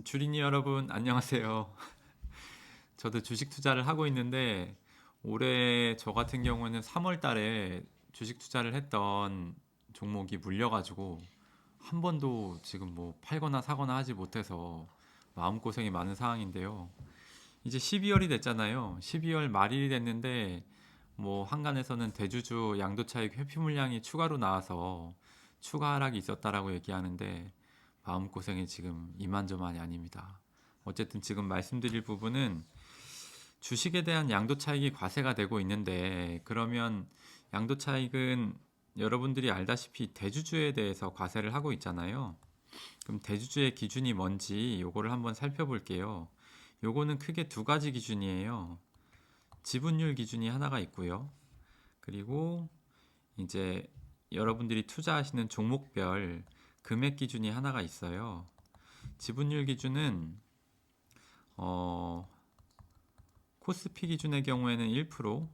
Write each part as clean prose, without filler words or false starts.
주린이 여러분, 안녕하세요. 저도 주식 투자를 하고 있는데, 올해 저 같은 경우는 3월 달에 주식 투자를 했던 종목이 물려가지고, 한 번도 지금 뭐 팔거나 사거나 하지 못해서 마음고생이 많은 상황인데요. 이제 12월이 됐잖아요. 12월 말일이 됐는데, 뭐 한간에서는 대주주 양도차익 회피 물량이 추가로 나와서 추가 하락이 있었다라고 얘기하는데, 마음고생이 지금 이만저만이 아닙니다. 어쨌든 지금 말씀드릴 부분은 주식에 대한 양도차익이 과세가 되고 있는데, 그러면 양도차익은 여러분들이 알다시피 대주주에 대해서 과세를 하고 있잖아요. 그럼 대주주의 기준이 뭔지 요거를 한번 살펴볼게요. 요거는 크게 두 가지 기준이에요. 지분율 기준이 하나가 있고요. 그리고 이제 여러분들이 투자하시는 종목별 금액 기준이 하나가 있어요. 지분율 기준은 코스피 기준의 경우에는 1%,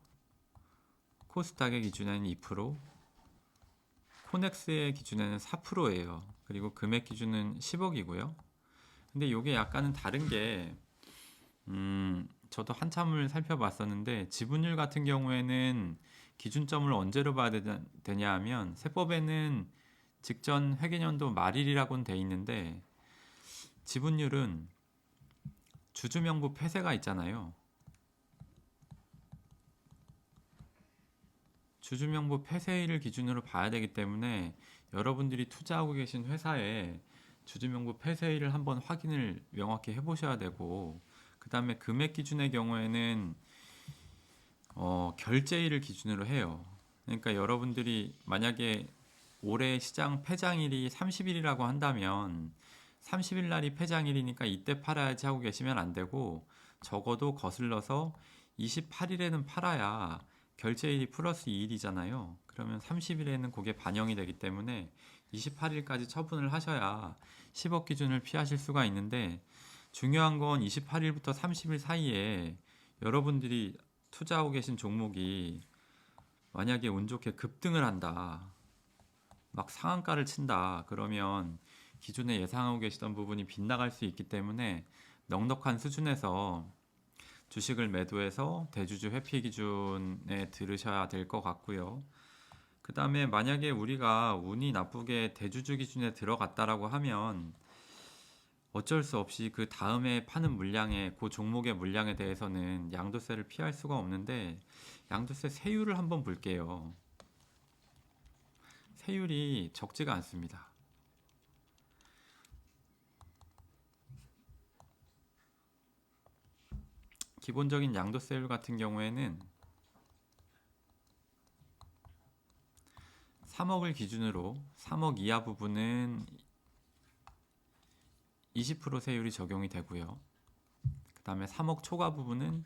코스닥의 기준에는 2%, 코넥스의 기준에는 4%예요. 그리고 금액 기준은 10억이고요. 근데 이게 약간은 다른 게 저도 한참을 살펴봤었는데 지분율 같은 경우에는 기준점을 언제로 봐야 되냐 하면 세법에는 직전 회계연도 말일이라고는 돼 있는데 지분율은 주주명부 폐쇄가 있잖아요. 주주명부 폐쇄일을 기준으로 봐야 되기 때문에 여러분들이 투자하고 계신 회사에 주주명부 폐쇄일을 한번 확인을 명확히 해보셔야 되고, 그 다음에 금액 기준의 경우에는 결제일을 기준으로 해요. 그러니까 여러분들이 만약에 올해 시장 폐장일이 30일이라고 한다면 30일 날이 폐장일이니까 이때 팔아야지 하고 계시면 안 되고, 적어도 거슬러서 28일에는 팔아야 결제일이 플러스 2일이잖아요. 그러면 30일에는 그게 반영이 되기 때문에 28일까지 처분을 하셔야 10억 기준을 피하실 수가 있는데, 중요한 건 28일부터 30일 사이에 여러분들이 투자하고 계신 종목이 만약에 운 좋게 급등을 한다, 막 상한가를 친다, 그러면 기존에 예상하고 계시던 부분이 빗나갈 수 있기 때문에 넉넉한 수준에서 주식을 매도해서 대주주 회피 기준에 들으셔야 될 것 같고요. 그 다음에 만약에 우리가 운이 나쁘게 대주주 기준에 들어갔다라고 하면 어쩔 수 없이 그 다음에 파는 물량에, 그 종목의 물량에 대해서는 양도세를 피할 수가 없는데, 양도세 세율을 한번 볼게요. 세율이 적지가 않습니다. 기본적인 양도세율 같은 경우에는 3억을 기준으로 3억 이하 부분은 20% 세율이 적용이 되고요. 그 다음에 3억 초과 부분은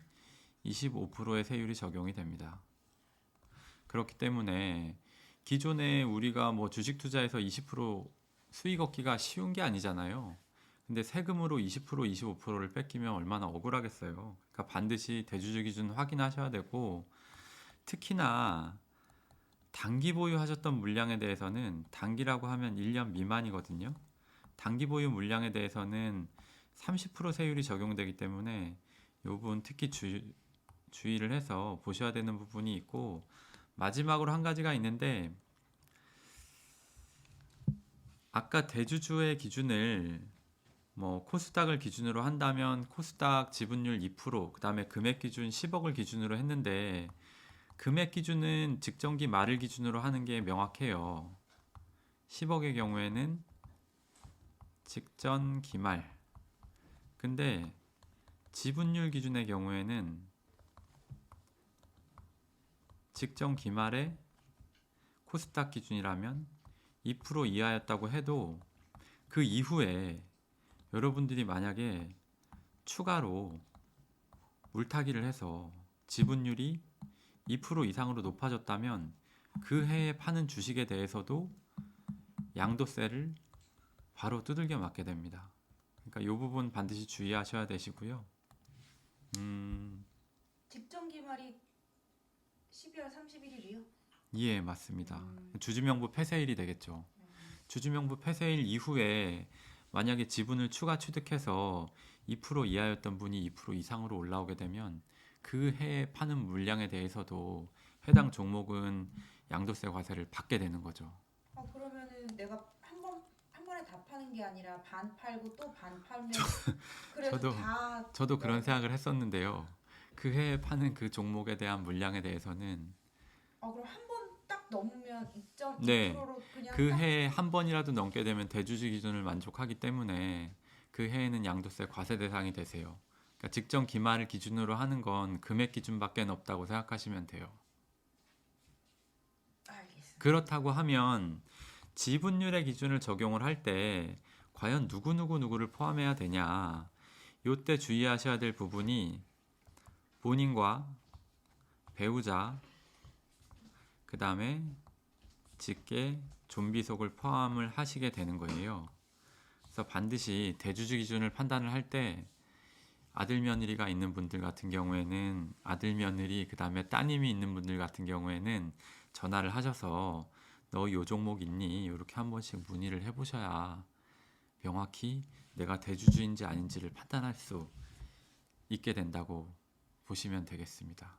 25%의 세율이 적용이 됩니다. 그렇기 때문에 기존에 우리가 뭐 주식 투자해서 20% 수익 얻기가 쉬운 게 아니잖아요. 근데 세금으로 20%, 25%를 뺏기면 얼마나 억울하겠어요. 그러니까 반드시 대주주 기준 확인하셔야 되고, 특히나 단기 보유하셨던 물량에 대해서는, 단기라고 하면 1년 미만이거든요. 단기 보유 물량에 대해서는 30% 세율이 적용되기 때문에 이 부분 특히 주의를 해서 보셔야 되는 부분이 있고, 마지막으로 한 가지가 있는데, 아까 대주주의 기준을 뭐 코스닥을 기준으로 한다면 코스닥 지분율 2%, 그 다음에 금액 기준 10억을 기준으로 했는데, 금액 기준은 직전기 말을 기준으로 하는 게 명확해요. 10억의 경우에는 직전 기말. 근데 지분율 기준의 경우에는 직전 기말에 코스닥 기준이라면 2% 이하였다고 해도 그 이후에 여러분들이 만약에 추가로 물타기를 해서 지분율이 2% 이상으로 높아졌다면 그 해에 파는 주식에 대해서도 양도세를 바로 두들겨 맞게 됩니다. 그러니까 이 부분 반드시 주의하셔야 되시고요. 직전 기말이 12월 31일이요? 예, 맞습니다. 주주명부 폐쇄일이 되겠죠. 주주명부 폐쇄일 이후에 만약에 지분을 추가 취득해서 2% 이하였던 분이 2% 이상으로 올라오게 되면 그 해에 파는 물량에 대해서도 해당 종목은 양도세 과세를 받게 되는 거죠. 그러면은 내가 한 번에 다 파는 게 아니라 반 팔고 또 반 팔면 그래서 저도 다 저도 그런 넣어서 생각을 했었는데요. 그 해에 파는 그 종목에 대한 물량에 대해서는 그럼 한 번 딱 넘으면 네, 2.2%로 그냥 그 딱 해에 한 번이라도 넘게 되면 대주주 기준을 만족하기 때문에 그 해에는 양도세 과세 대상이 되세요. 그러니까 직전 기말을 기준으로 하는 건 금액 기준밖에 없다고 생각하시면 돼요. 알겠습니다. 그렇다고 하면 지분율의 기준을 적용을 할 때 과연 누구를 포함해야 되냐? 요때 주의하셔야 될 부분이 본인과 배우자, 그 다음에 직계, 존비속을 포함을 하시게 되는 거예요. 그래서 반드시 대주주 기준을 판단을 할 때 아들 며느리가 있는 분들 같은 경우에는 아들 며느리 그 다음에 따님이 있는 분들 같은 경우에는 전화를 하셔서 너 요 종목 있니? 이렇게 한 번씩 문의를 해보셔야 명확히 내가 대주주인지 아닌지를 판단할 수 있게 된다고 보시면 되겠습니다.